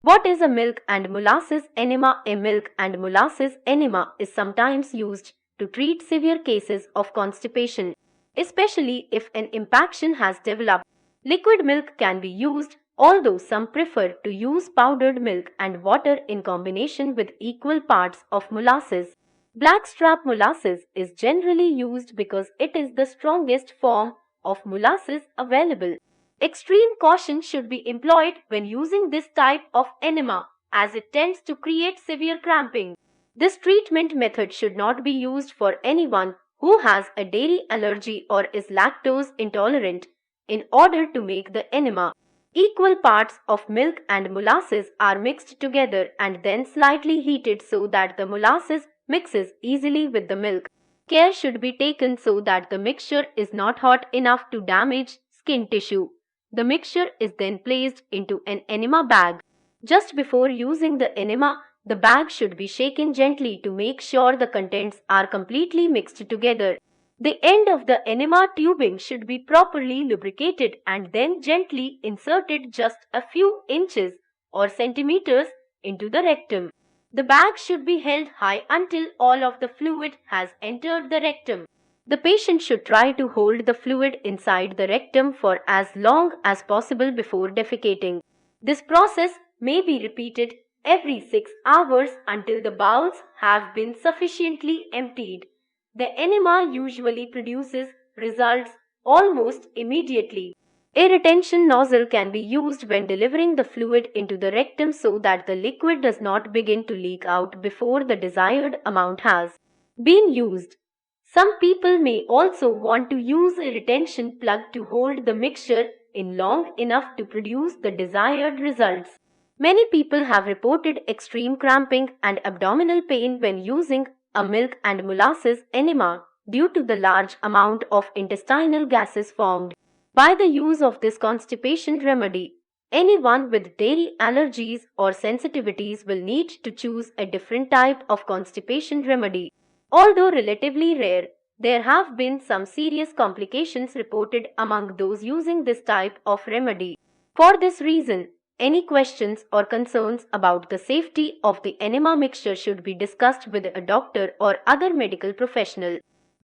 What is a milk and molasses enema? A milk and molasses enema is sometimes used to treat severe cases of constipation, especially if an impaction has developed. Liquid milk can be used, although some prefer to use powdered milk and water in combination with equal parts of molasses. Blackstrap molasses is generally used because it is the strongest form of molasses available. Extreme caution should be employed when using this type of enema, as it tends to create severe cramping. This treatment method should not be used for anyone who has a dairy allergy or is lactose intolerant. In order to make the enema, equal parts of milk and molasses are mixed together and then slightly heated so that the molasses mixes easily with the milk. Care should be taken so that the mixture is not hot enough to damage skin tissue. The mixture is then placed into an enema bag. Just before using the enema, the bag should be shaken gently to make sure the contents are completely mixed together. The end of the enema tubing should be properly lubricated and then gently inserted just a few inches or centimeters into the rectum. The bag should be held high until all of the fluid has entered the rectum. The patient should try to hold the fluid inside the rectum for as long as possible before defecating. This process may be repeated every 6 hours until the bowels have been sufficiently emptied. The enema usually produces results almost immediately. A retention nozzle can be used when delivering the fluid into the rectum so that the liquid does not begin to leak out before the desired amount has been used. Some people may also want to use a retention plug to hold the mixture in long enough to produce the desired results. Many people have reported extreme cramping and abdominal pain when using a milk and molasses enema due to the large amount of intestinal gases formed by the use of this constipation remedy. Anyone with dairy allergies or sensitivities will need to choose a different type of constipation remedy. Although relatively rare, there have been some serious complications reported among those using this type of remedy. For this reason, any questions or concerns about the safety of the enema mixture should be discussed with a doctor or other medical professional.